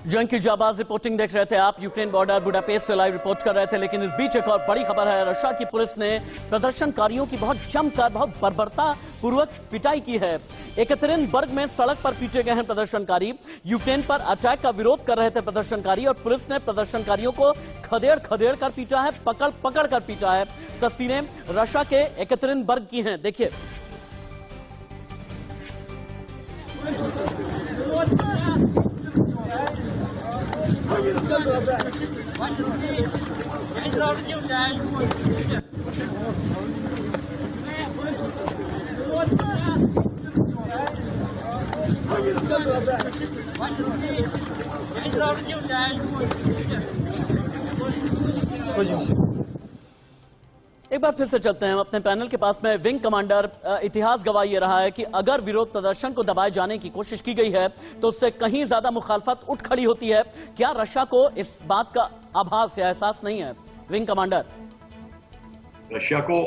जंग की जाबाज रिपोर्टिंग देख रहे थे आप, यूक्रेन बॉर्डर बुडापेस्ट से लाइव रिपोर्ट कर रहे थे। लेकिन इस बीच एक और बड़ी खबर है, रशिया की पुलिस ने प्रदर्शनकारियों की बहुत जमकर, बहुत बर्बरता पूर्वक पिटाई की है। एकतेरिनबर्ग में सड़क पर पीटे गए हैं प्रदर्शनकारी। यूक्रेन पर अटैक का विरोध कर रहे थे प्रदर्शनकारी, और पुलिस ने प्रदर्शनकारियों को खदेड़ कर पीटा है, पकड़ कर पीटा है। तस्वीरें रशिया के एकतेरिनबर्ग की हैं, देखिए। एक बार फिर से चलते हैं अपने पैनल के पास में। विंग कमांडर, इतिहास गवाह ये रहा है कि अगर विरोध प्रदर्शन को दबाए जाने की कोशिश की गई है तो उससे कहीं ज्यादा मुखालफत उठ खड़ी होती है। क्या रशिया को इस बात का आभास या एहसास नहीं है? Wing commander. रशिया को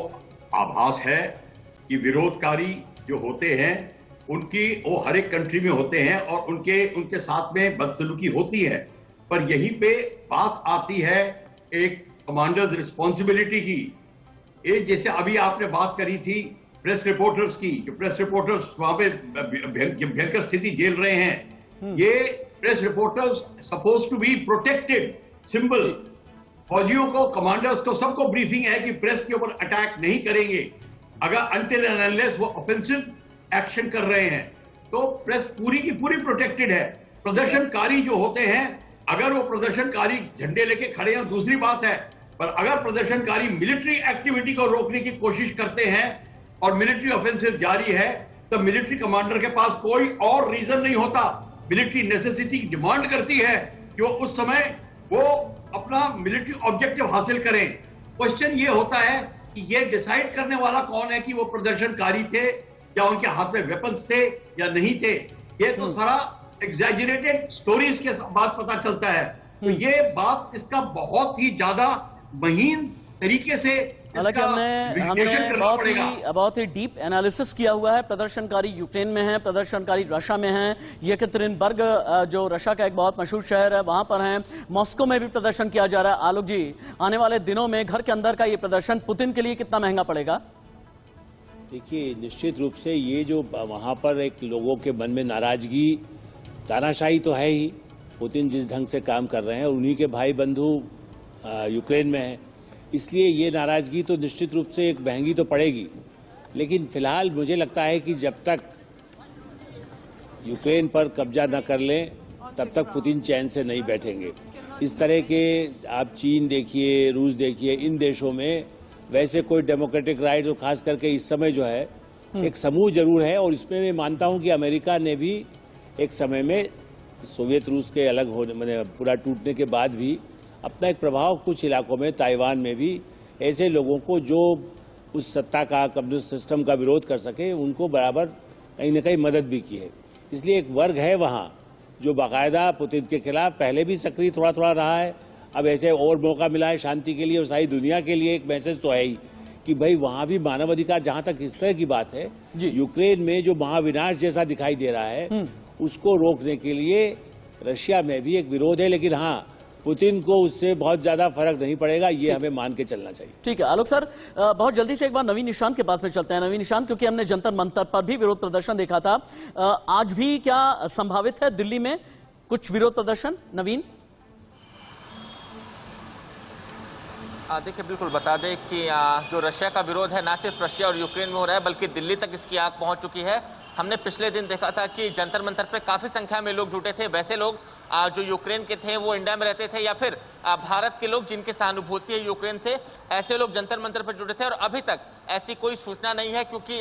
आभास है कि विरोधकारी जो होते हैं वो हर एक कंट्री में होते हैं, और उनके साथ में बदसलूकी होती है। पर यहीं पे बात आती है एक कमांडर्स रिस्पॉन्सिबिलिटी की। ये जैसे अभी आपने बात करी थी प्रेस रिपोर्टर्स की, जो प्रेस रिपोर्टर्स वहां पे भयंकर स्थिति झेल रहे हैं। ये press reporters suppose to be protected symbol, फौजियों को, कमांडर्स को, सबको ब्रीफिंग है कि प्रेस के ऊपर अटैक नहीं करेंगे अगर अनटिल एंड अनलेस वो ऑफेंसिव एक्शन कर रहे हैं। तो प्रेस पूरी की पूरी प्रोटेक्टेड है। प्रदर्शनकारी जो होते हैं, अगर वो प्रदर्शनकारी झंडे लेके खड़े हैं दूसरी बात है, पर अगर प्रदर्शनकारी मिलिट्री एक्टिविटी को रोकने की कोशिश करते हैं और मिलिट्री ऑफेंसिव जारी है, तो मिलिट्री कमांडर के पास कोई और रीजन नहीं होता। मिलिट्री नेसेसिटी डिमांड करती है कि वो उस समय वो अपना मिलिट्री ऑब्जेक्टिव हासिल करें। क्वेश्चन ये होता है कि ये डिसाइड करने वाला कौन है कि वो प्रदर्शनकारी थे या उनके हाथ में वेपन्स थे या नहीं थे। ये तो सारा एग्जैजरेटेड स्टोरीज के बाद पता चलता है। तो ये बात इसका बहुत ही ज्यादा महीन तरीके से हालांकि हमने बहुत ही डीप एनालिसिस किया हुआ है। प्रदर्शनकारी यूक्रेन में हैं, प्रदर्शनकारी रशिया में हैं, येकतरिनबर्ग जो रशिया का एक बहुत मशहूर शहर है वहां पर हैं, मॉस्को में भी प्रदर्शन किया जा रहा है। आलोक जी, आने वाले दिनों में घर के अंदर का ये प्रदर्शन पुतिन के लिए कितना महंगा पड़ेगा? देखिए, निश्चित रूप से ये जो वहां पर एक लोगों के मन में नाराजगी, तानाशाही तो है ही। पुतिन जिस ढंग से काम कर रहे हैं, उन्हीं के भाई बंधु यूक्रेन में है, इसलिए ये नाराजगी तो निश्चित रूप से एक महंगी तो पड़ेगी। लेकिन फिलहाल मुझे लगता है कि जब तक यूक्रेन पर कब्जा न कर लें तब तक पुतिन चैन से नहीं बैठेंगे। इस तरह के आप चीन देखिए, रूस देखिए, इन देशों में वैसे कोई डेमोक्रेटिक राइट, और खास करके इस समय जो है एक समूह जरूर है। और इसमें मैं मानता हूं कि अमेरिका ने भी एक समय में सोवियत रूस के अलग होने, मतलब पूरा टूटने के बाद भी अपना एक प्रभाव कुछ इलाकों में, ताइवान में भी ऐसे लोगों को जो उस सत्ता का, कम्युनिस्ट सिस्टम का विरोध कर सके, उनको बराबर कहीं न कहीं मदद भी की है। इसलिए एक वर्ग है वहाँ जो बाकायदा पुतिन के खिलाफ पहले भी सक्रिय थोड़ा थोड़ा रहा है। अब ऐसे और मौका मिला है शांति के लिए, और सारी दुनिया के लिए एक मैसेज तो है ही कि भाई वहाँ भी मानव अधिकार, जहाँ तक इस तरह की बात है, यूक्रेन में जो महाविनाश जैसा दिखाई दे रहा है उसको रोकने के लिए रशिया में भी एक विरोध है। लेकिन हाँ, पुतिन को उससे बहुत ज्यादा फर्क नहीं पड़ेगा, ये हमें मान के चलना चाहिए। ठीक है आलोक सर, बहुत जल्दी से एक बार नवीन निशांत के पास में चलते हैं। नवीन निशांत, क्योंकि हमने जंतर मंतर पर भी विरोध प्रदर्शन देखा था, आज भी क्या संभावित है दिल्ली में कुछ विरोध प्रदर्शन? नवीन, देखिए बिल्कुल बता दें कि जो रशिया का विरोध है ना सिर्फ रशिया और यूक्रेन में हो रहा है, बल्कि दिल्ली तक इसकी आग पहुंच चुकी है। हमने पिछले दिन देखा था कि जंतर मंतर पे काफी संख्या में लोग जुटे थे। वैसे लोग जो यूक्रेन के थे वो इंडिया में रहते थे, या फिर भारत के लोग जिनकी सहानुभूति है यूक्रेन से, ऐसे लोग जंतर मंतर पर जुटे थे। और अभी तक ऐसी कोई सूचना नहीं है, क्योंकि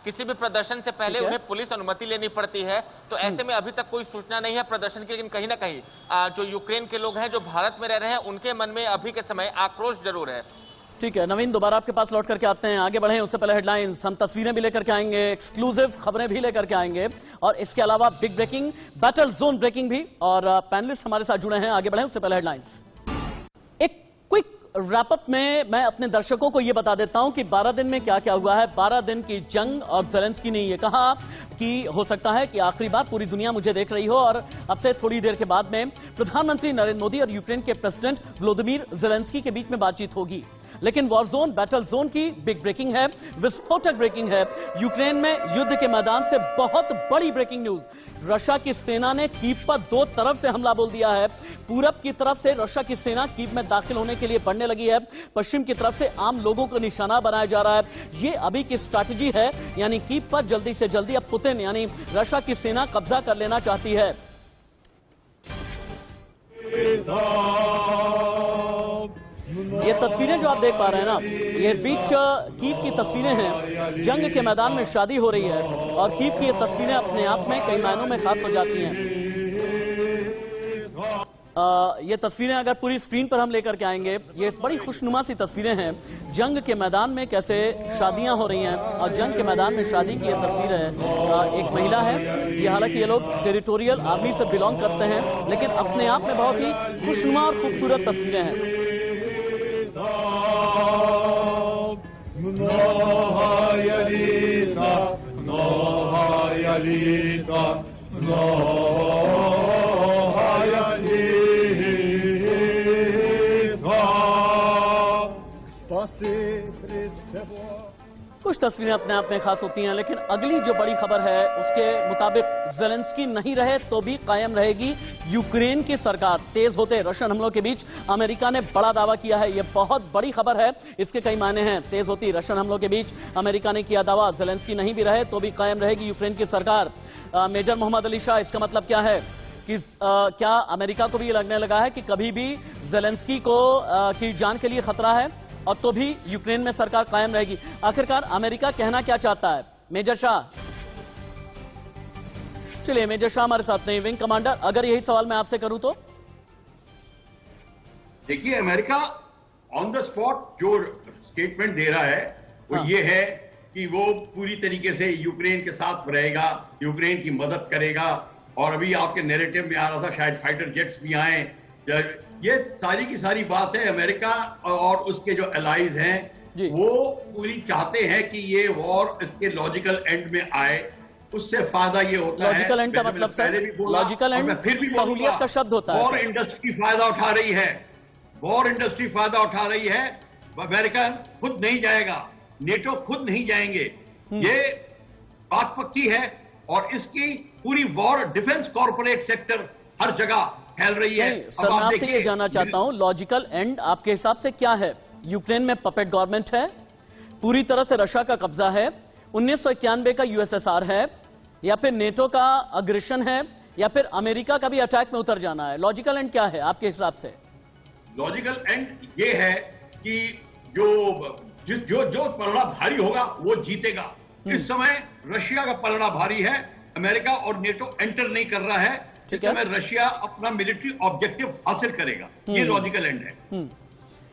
किसी भी प्रदर्शन से पहले उन्हें पुलिस अनुमति लेनी पड़ती है। तो ऐसे में अभी तक कोई सूचना नहीं है प्रदर्शन की। लेकिन कहीं ना कहीं जो यूक्रेन के लोग हैं, जो भारत में रह रहे हैं, उनके मन में अभी के समय आक्रोश जरूर है। ठीक है नवीन, दोबारा आपके पास लौट करके आते हैं। आगे बढ़े उससे पहले हेडलाइंस, हम तस्वीरें भी लेकर के आएंगे, एक्सक्लूसिव खबरें भी लेकर के आएंगे, और इसके अलावा big breaking, battle zone breaking भी, और पैनलिस्ट हमारे साथ जुड़े हैं। आगे बढ़े उससे पहले हेडलाइंस। एक क्विक रैपअप में मैं अपने दर्शकों को यह बता देता हूं कि 12 दिन में क्या क्या हुआ है। 12 दिन की जंग, और ज़ेलेंस्की ने यह कहा कि हो सकता है कि आखिरी बार पूरी दुनिया मुझे देख रही हो, और अब से थोड़ी देर के बाद में प्रधानमंत्री नरेंद्र मोदी और यूक्रेन के प्रेसिडेंट व्लादिमीर ज़ेलेंस्की के बीच में बातचीत होगी। लेकिन वॉर जोन, बैटल जोन की बिग ब्रेकिंग है, विस्फोटक ब्रेकिंग है। यूक्रेन में युद्ध के मैदान से बहुत बड़ी ब्रेकिंग न्यूज। रशिया की सेना ने कीव पर 2 तरफ से हमला बोल दिया है। पूरब की तरफ से रशिया की सेना कीव में दाखिल होने के लिए बढ़ने लगी है, पश्चिम की तरफ से आम लोगों को निशाना बनाया जा रहा है। ये अभी की स्ट्रैटेजी है, यानी कीव पर जल्दी से जल्दी अब पुतिन यानी रशिया की सेना कब्जा कर लेना चाहती है। ये तस्वीरें जो आप देख पा रहे हैं ना, ये इस बीच कीव की तस्वीरें हैं। जंग के मैदान में शादी हो रही है, और कीव की ये तस्वीरें अपने आप में कई मायनों में खास हो जाती हैं। ये तस्वीरें अगर पूरी स्क्रीन पर हम लेकर के आएंगे, ये बड़ी खुशनुमा सी तस्वीरें हैं। जंग के मैदान में कैसे शादियां हो रही हैं, और जंग के मैदान में शादी की ये तस्वीर है। एक महिला है, ये हालांकि ये लोग टेरिटोरियल आर्मी से बिलोंग करते हैं, लेकिन अपने आप में बहुत ही खुशनुमा और खूबसूरत तस्वीरें हैं। कुछ तस्वीरें अपने आप में खास होती हैं, लेकिन अगली जो बड़ी खबर है उसके मुताबिक ज़ेलेंस्की नहीं रहे तो भी कायम रहेगी यूक्रेन की सरकार। तेज होते रशियन हमलों के बीच अमेरिका ने बड़ा दावा किया है। यह बहुत बड़ी खबर है, इसके कई मायने हैं। तेज होती रशियन हमलों के बीच अमेरिका ने किया दावा, ज़ेलेंस्की नहीं भी रहे तो भी कायम रहेगी यूक्रेन की सरकार। मेजर मोहम्मद अली शाह, इसका मतलब क्या है कि क्या अमेरिका को भी लगने लगा है कि कभी भी ज़ेलेंस्की को की जान के लिए खतरा है और तो भी यूक्रेन में सरकार कायम रहेगी? आखिरकार अमेरिका कहना क्या चाहता है? मेजर शाह, चलिए मेजर शाह हमारे साथ नहीं, विंग कमांडर, अगर यही सवाल मैं आपसे करूं तो? देखिए, अमेरिका ऑन द स्पॉट जो स्टेटमेंट दे रहा है वो ये है कि वो पूरी तरीके से यूक्रेन के साथ रहेगा, यूक्रेन की मदद करेगा। और अभी आपके नैरेटिव में आ रहा था शायद फाइटर जेट्स भी आए। ये सारी की सारी बात है। अमेरिका और उसके जो एलाइज हैं वो पूरी चाहते हैं कि ये वॉर इसके लॉजिकल एंड में आए। उससे फायदा ये होता है, लॉजिकल एंड का मतलब सर, लॉजिकल एंड फिर भी सहूलियत का शब्द होता है। वॉर इंडस्ट्री फायदा उठा रही है, वॉर इंडस्ट्री फायदा उठा रही है। अमेरिका खुद नहीं जाएगा, नेटो खुद नहीं जाएंगे, ये बात पक्की है। और इसकी पूरी वॉर डिफेंस कॉर्पोरेट सेक्टर हर जगह फैल रही है। सर मैं आपसे ये जानना चाहता हूं, लॉजिकल एंड आपके हिसाब से क्या है? यूक्रेन में पपेट गवर्नमेंट है, पूरी तरह से रशिया का कब्जा है, 1991 का यूएसएसआर है, या फिर नेटो का अग्रेशन है, या फिर अमेरिका का भी अटैक में उतर जाना है? लॉजिकल एंड क्या है आपके हिसाब से? लॉजिकल एंड ये है कि जो पलड़ा भारी होगा वो जीतेगा। इस समय रशिया का पलड़ा भारी है, अमेरिका और नेटो एंटर नहीं कर रहा है। इस समय रशिया अपना मिलिट्री ऑब्जेक्टिव हासिल करेगा, ये लॉजिकल एंड है।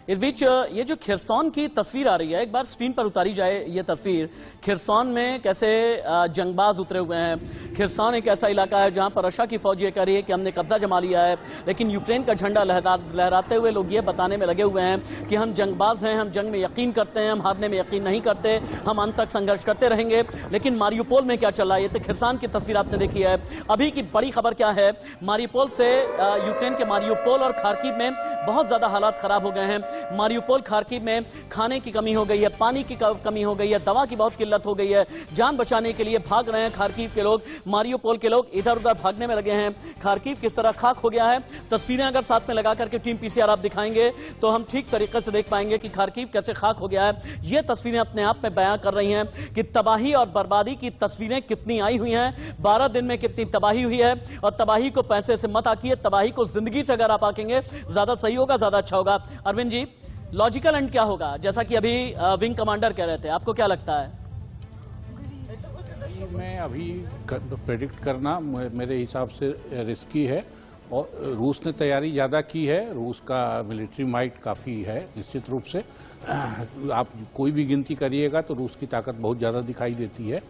इस बीच ये जो खिरसौन की तस्वीर आ रही है, एक बार स्क्रीन पर उतारी जाए ये तस्वीर। खिरसौन में कैसे जंगबाज उतरे हुए हैं। खिरसौन एक ऐसा इलाका है जहां पर रशिया की फौज ये कह रही है कि हमने कब्जा जमा लिया है, लेकिन यूक्रेन का झंडा लहराते हुए लोग ये बताने में लगे हुए हैं कि हम जंगबाज हैं, हम जंग में यकीन करते हैं, हम हारने में यकीन नहीं करते, हम अंत तक संघर्ष करते रहेंगे। लेकिन मारियुपोल में क्या चल रहा है? ये तो खिरसौन की तस्वीर आपने देखी है। अभी की बड़ी खबर क्या है? मारियुपोल से यूक्रेन के मारियुपोल और खार्किव में बहुत ज्यादा हालात खराब हो गए हैं। मारियुपोल खार्किव में खाने की कमी हो गई है, पानी की कमी हो गई है, दवा की बहुत किल्लत हो गई है। जान बचाने के लिए भाग रहे हैं खार्किव के लोग, मारियुपोल के लोग इधर उधर भागने में लगे हैं। खार्किव किस तरह खाक हो गया है, तस्वीरें अगर साथ में लगा करके टीम पीसीआर आप दिखाएंगे तो हम ठीक तरीके से देख पाएंगे कि खार्किव कैसे खाक हो गया है। ये तस्वीरें अपने आप में बयां कर रही हैं कि तबाही और बर्बादी की तस्वीरें कितनी आई हुई हैं। 12 दिन में कितनी तबाही हुई है। और तबाही को पैसे से मत आंकिए, तबाही को जिंदगी से अगर आप आंकेंगे ज्यादा सही होगा, ज्यादा अच्छा होगा। अरविंद जी, लॉजिकल एंड क्या होगा, जैसा कि अभी विंग कमांडर कह रहे थे, आपको क्या लगता है? मैं अभी प्रेडिक्ट करना मेरे हिसाब से रिस्की है। और रूस ने तैयारी ज़्यादा की है, रूस का मिलिट्री माइट काफ़ी है निश्चित रूप से। आप कोई भी गिनती करिएगा तो रूस की ताकत बहुत ज़्यादा दिखाई देती है।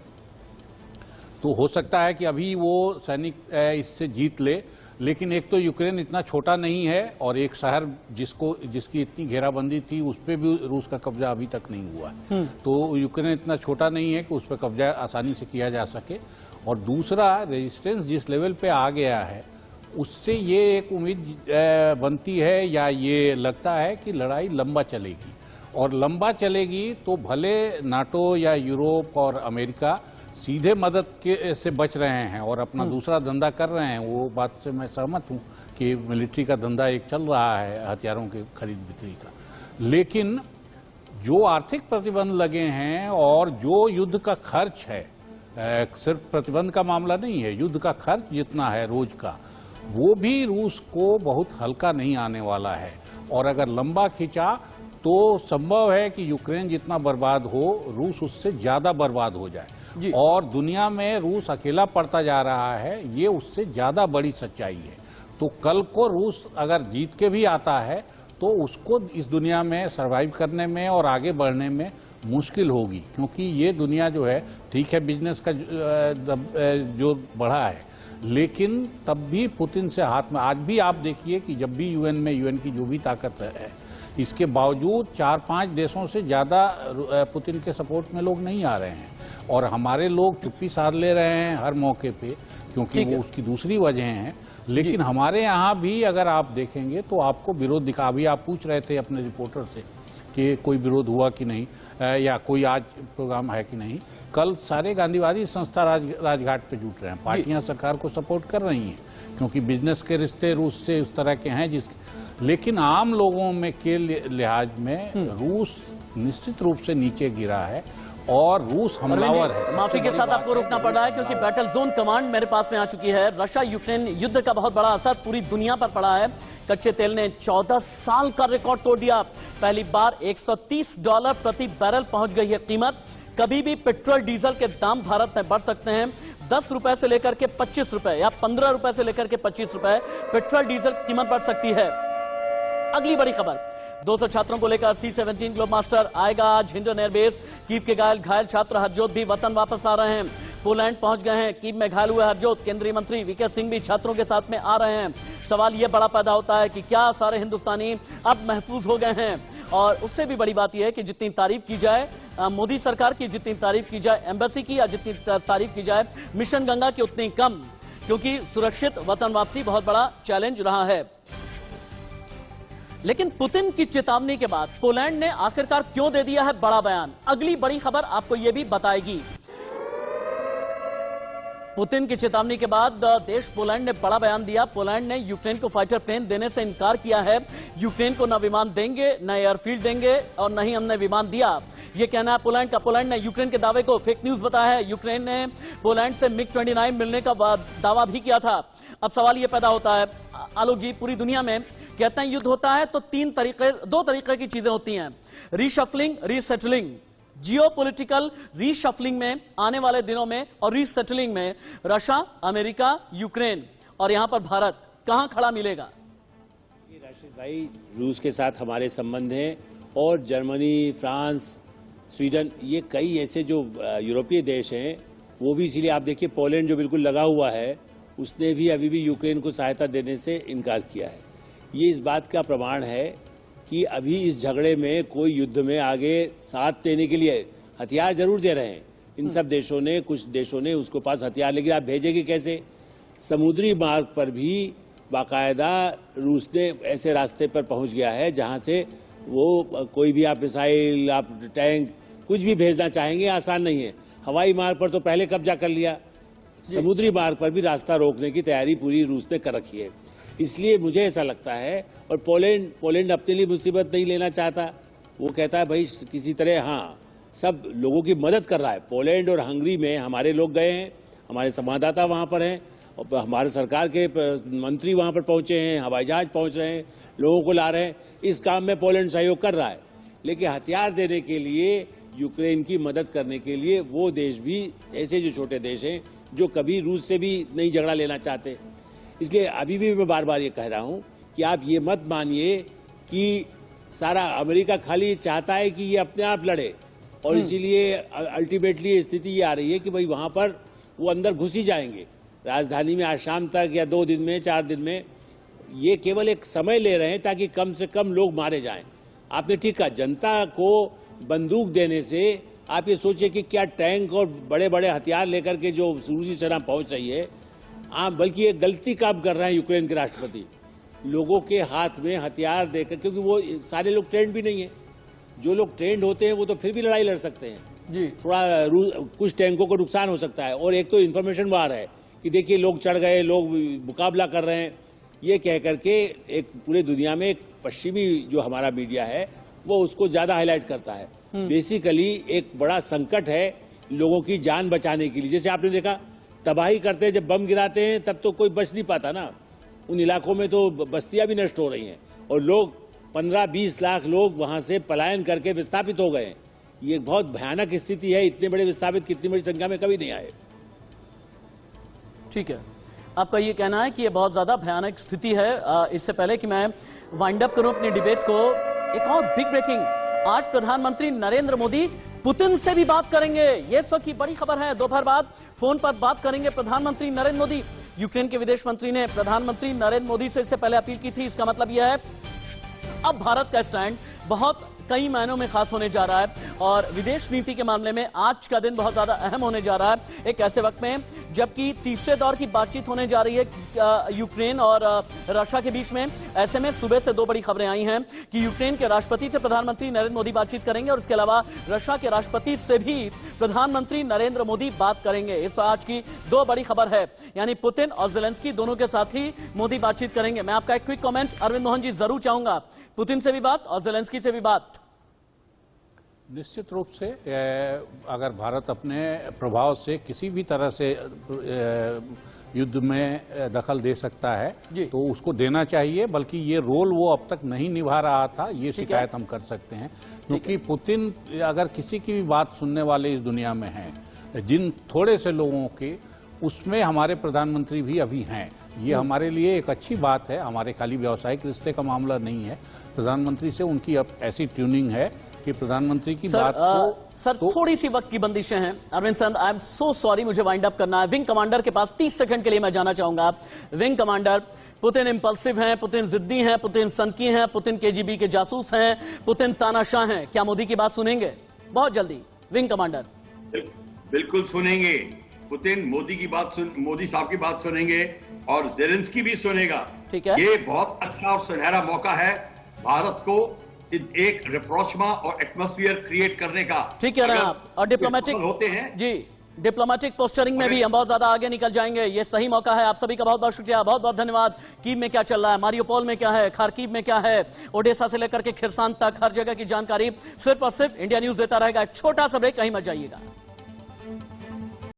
तो हो सकता है कि अभी वो सैनिक इससे जीत ले, लेकिन एक तो यूक्रेन इतना छोटा नहीं है और एक शहर जिसकी इतनी घेराबंदी थी उस पर भी रूस का कब्जा अभी तक नहीं हुआ। तो यूक्रेन इतना छोटा नहीं है कि उस पर कब्जा आसानी से किया जा सके। और दूसरा, रेजिस्टेंस जिस लेवल पे आ गया है उससे ये एक उम्मीद बनती है या ये लगता है कि लड़ाई लंबा चलेगी। और लंबा चलेगी तो भले नाटो या यूरोप और अमेरिका सीधे मदद से बच रहे हैं और अपना दूसरा धंधा कर रहे हैं, वो बात से मैं सहमत हूं कि मिलिट्री का धंधा एक चल रहा है हथियारों के खरीद बिक्री का। लेकिन जो आर्थिक प्रतिबंध लगे हैं और जो युद्ध का खर्च है, सिर्फ प्रतिबंध का मामला नहीं है, युद्ध का खर्च जितना है रोज का, वो भी रूस को बहुत हल्का नहीं आने वाला है। और अगर लंबा खिंचा तो संभव है कि यूक्रेन जितना बर्बाद हो, रूस उससे ज्यादा बर्बाद हो जाए। और दुनिया में रूस अकेला पड़ता जा रहा है, ये उससे ज्यादा बड़ी सच्चाई है। तो कल को रूस अगर जीत के भी आता है तो उसको इस दुनिया में सरवाइव करने में और आगे बढ़ने में मुश्किल होगी, क्योंकि ये दुनिया जो है, ठीक है बिजनेस का जो बढ़ा है, लेकिन तब भी पुतिन से हाथ में। आज भी आप देखिए कि जब भी यूएन की जो भी ताकत है, इसके बावजूद 4-5 देशों से ज़्यादा पुतिन के सपोर्ट में लोग नहीं आ रहे हैं। और हमारे लोग चुप्पी साध ले रहे हैं हर मौके पे, क्योंकि वो उसकी दूसरी वजह हैं। लेकिन हमारे यहाँ भी अगर आप देखेंगे तो आपको विरोध दिखा। अभी आप पूछ रहे थे अपने रिपोर्टर से कि कोई विरोध हुआ कि नहीं, या कोई आज प्रोग्राम है कि नहीं। कल सारे गांधीवादी संस्था राजघाट पे जुट रहे हैं, पार्टियां सरकार को सपोर्ट कर रही हैं क्योंकि बिजनेस के रिश्ते रूस से उस तरह के हैं लेकिन आम लोगों में के लिहाज में रूस निश्चित रूप से नीचे गिरा है और रूस हमलावर है। माफी के साथ आपको रुकना पड़ रहा है क्योंकि बैटल जोन कमांड मेरे पास में आ चुकी है। रशिया यूक्रेन युद्ध का बहुत बड़ा असर पूरी दुनिया पर पड़ा है। कच्चे तेल ने 14 साल का रिकॉर्ड तोड़ दिया। पहली बार $130 प्रति बैरल पहुंच गई है कीमत। कभी भी पेट्रोल डीजल के दाम भारत में बढ़ सकते हैं। 10 रुपए से लेकर के 25 रुपए या 15 रुपए से लेकर के 25 रुपए पेट्रोल डीजल कीमत बढ़ सकती है। अगली बड़ी खबर, 200 छात्रों को लेकर C-17 ग्लोब मास्टर आएगा आज हिंडन एयरबेस। कीव के घायल छात्र हरजोत भी वतन वापस आ रहे हैं। पोलैंड पहुंच गए हैं। कीव में घायल हुए हरजोत, केंद्रीय मंत्री वीके सिंह भी छात्रों के साथ में आ रहे हैं। सवाल यह बड़ा पैदा होता है कि क्या सारे हिंदुस्तानी अब महफूज हो गए हैं? और उससे भी बड़ी बात यह है कि जितनी तारीफ की जाए मोदी सरकार की, जितनी तारीफ की जाए एम्बेसी की, या जितनी तारीफ की जाए मिशन गंगा की, उतनी कम, क्योंकि सुरक्षित वतन वापसी बहुत बड़ा चैलेंज रहा है। लेकिन पुतिन की चेतावनी के बाद पोलैंड ने आखिरकार क्यों दे दिया है बड़ा बयान? अगली बड़ी खबर आपको यह भी बताएगी। पुतिन की चेतावनी के बाद देश पोलैंड ने बड़ा बयान दिया। पोलैंड ने यूक्रेन को फाइटर प्लेन देने से इनकार किया है। यूक्रेन को न विमान देंगे, न एयरफील्ड देंगे और न ही हमने विमान दिया, यह कहना है पोलैंड का। पोलैंड ने यूक्रेन के दावे को फेक न्यूज बताया है। यूक्रेन ने पोलैंड से MiG-29 मिलने का दावा भी किया था। अब सवाल यह पैदा होता है आलोक जी, पूरी दुनिया में कहते हैं युद्ध होता है तो दो तरीके की चीजें होती हैं, रीशफलिंग, रीसेटलिंग। जियोपॉलिटिकल रीशफलिंग में आने वाले दिनों में और रीसेटलिंग में रशिया, अमेरिका, यूक्रेन और यहां पर भारत कहां खड़ा मिलेगा? राशिद भाई, रूस के साथ हमारे संबंध हैं और जर्मनी, फ्रांस, स्वीडन, ये कई ऐसे जो यूरोपीय देश हैं वो भी, इसीलिए आप देखिए पोलैंड जो बिल्कुल लगा हुआ है उसने भी अभी भी यूक्रेन को सहायता देने से इनकार किया है। ये इस बात का प्रमाण है कि अभी इस झगड़े में कोई युद्ध में आगे साथ देने के लिए हथियार जरूर दे रहे हैं इन सब देशों ने, कुछ देशों ने उसको पास हथियार, लेकिन आप भेजेंगे कैसे? समुद्री मार्ग पर भी बाकायदा रूस ने ऐसे रास्ते पर पहुंच गया है जहां से वो कोई भी आप मिसाइल, आप टैंक, कुछ भी भेजना चाहेंगे आसान नहीं है। हवाई मार्ग पर तो पहले कब्जा कर लिया, समुद्री मार्ग पर भी रास्ता रोकने की तैयारी पूरी रूस ने कर रखी है। इसलिए मुझे ऐसा लगता है, और पोलैंड अपने लिए मुसीबत नहीं लेना चाहता, वो कहता है भाई किसी तरह हाँ सब लोगों की मदद कर रहा है। पोलैंड और हंगरी में हमारे लोग गए हैं, हमारे संवाददाता वहाँ पर हैं और हमारे सरकार के मंत्री वहाँ पर पहुँचे हैं, हवाई जहाज पहुँच रहे हैं, लोगों को ला रहे हैं। इस काम में पोलैंड सहयोग कर रहा है, लेकिन हथियार देने के लिए, यूक्रेन की मदद करने के लिए वो देश भी ऐसे जो छोटे देश हैं जो कभी रूस से भी नहीं झगड़ा लेना चाहते। इसलिए अभी भी मैं बार बार ये कह रहा हूँ कि आप ये मत मानिए कि सारा अमेरिका खाली चाहता है कि ये अपने आप लड़े, और इसीलिए अल्टीमेटली स्थिति ये आ रही है कि भाई वहाँ पर वो अंदर घुस ही जाएंगे राजधानी में आज शाम तक या 2 दिन में, 4 दिन में। ये केवल एक समय ले रहे हैं ताकि कम से कम लोग मारे जाएं। आपने ठीक कहा, जनता को बंदूक देने से आप ये सोचिए कि क्या टैंक और बड़े बड़े हथियार लेकर के जो रूसी सेना पहुंच रही है, आप बल्कि एक गलती काम कर रहे हैं यूक्रेन के राष्ट्रपति, लोगों के हाथ में हथियार देकर, क्योंकि वो सारे लोग ट्रेंड भी नहीं है। जो लोग ट्रेंड होते हैं वो तो फिर भी लड़ाई लड़ सकते हैं जी, थोड़ा कुछ टैंकों को नुकसान हो सकता है। और एक तो इन्फॉर्मेशन बाहर है कि देखिए लोग चढ़ गए, लोग मुकाबला कर रहे हैं, ये कह करके एक पूरे दुनिया में एक पश्चिमी जो हमारा मीडिया है वो उसको ज्यादा हाईलाइट करता है। बेसिकली एक बड़ा संकट है लोगों की जान बचाने के लिए। जैसे आपने देखा तबाही करते हैं, जब बम गिराते हैं तब तो कोई बच नहीं पाता ना, उन इलाकों में तो बस्तियां भी नष्ट हो रही हैं और लोग 15-20 लाख लोग वहां से पलायन करके विस्थापित हो गए। ये बहुत भयानक स्थिति है, इतने बड़े विस्थापित कितनी बड़ी संख्या में कभी नहीं आए। ठीक है, आपका ये कहना है कि ये बहुत ज्यादा भयानक स्थिति है। इससे पहले कि मैं वाइंड अप करूं अपनी डिबेट को, एक और बिग ब्रेकिंग, आज प्रधानमंत्री नरेंद्र मोदी पुतिन से भी बात करेंगे। ये इस वक्त की बड़ी खबर है। दोपहर बाद फोन पर बात करेंगे प्रधानमंत्री नरेंद्र मोदी। यूक्रेन के विदेश मंत्री ने प्रधानमंत्री नरेंद्र मोदी से इससे पहले अपील की थी। इसका मतलब यह है अब भारत का स्टैंड बहुत कई मायनों में खास होने जा रहा है और विदेश नीति के मामले में आज का दिन बहुत ज्यादा अहम होने जा रहा है। एक ऐसे वक्त में जबकि तीसरे दौर की बातचीत होने जा रही है यूक्रेन और रशिया के बीच में। ऐसे में सुबह से दो बड़ी खबरें आई हैं कि यूक्रेन के राष्ट्रपति से प्रधानमंत्री नरेंद्र मोदी बातचीत करेंगे और इसके अलावा रशिया के राष्ट्रपति से भी प्रधानमंत्री नरेंद्र मोदी बात करेंगे। इस आज की दो बड़ी खबर है, यानी पुतिन और ज़ेलेंस्की दोनों के साथ ही मोदी बातचीत करेंगे। मैं आपका एक क्विक कमेंट अरविंद मोहन जी जरूर चाहूंगा, पुतिन से भी बात और ज़ेलेंस्की से भी बात। निश्चित रूप से अगर भारत अपने प्रभाव से किसी भी तरह से युद्ध में दखल दे सकता है तो उसको देना चाहिए, बल्कि ये रोल वो अब तक नहीं निभा रहा था, ये शिकायत हम कर सकते हैं। क्योंकि पुतिन अगर किसी की भी बात सुनने वाले इस दुनिया में हैं, जिन थोड़े से लोगों के, उसमें हमारे प्रधानमंत्री भी अभी हैं। ये हमारे लिए एक अच्छी बात है, हमारे खाली व्यावसायिक रिश्ते का मामला नहीं है। प्रधानमंत्री से उनकी अब ऐसी ट्यूनिंग है कि प्रधानमंत्री की बात को थोड़ी सी वक्त की बंदिशें हैं। Arvind sir, I am so sorry, मुझे वाइंड अप करना है। विंग कमांडर के पास 30 सेकंड के लिए मैं जाना चाहूंगा। विंग कमांडर, पुतिन इंपल्सिव हैं, पुतिन जिद्दी हैं, पुतिन सनकी हैं, पुतिन केजीबी के जासूस हैं, पुतिन तानाशाह हैं, क्या मोदी की बात सुनेंगे? बहुत जल्दी विंग कमांडर। बिल्कुल सुनेंगे। पुतिन मोदी की बात मोदी साहब की बात सुनेंगे और ज़ेलेंस्की भी सुनेगा। ठीक है, ये बहुत अच्छा और सुनहरा मौका है भारत को एक रिप्रोचमा और एटमॉस्फेयर क्रिएट करने का। ठीक है ना आप, और डिप्लोमेटिक होते हैं जी, डिप्लोमेटिक पोस्टरिंग में भी हम बहुत ज्यादा आगे निकल जाएंगे। ये सही मौका है। आप सभी का बहुत बहुत शुक्रिया, बहुत बहुत धन्यवाद। कीव में क्या चल रहा है, मारियोपोल में क्या है, खार्किव में क्या है, ओडेसा से लेकर के खिरसान तक हर जगह की जानकारी सिर्फ और सिर्फ इंडिया न्यूज देता रहेगा। छोटा सा ब्रेक, कहीं मत जाइएगा।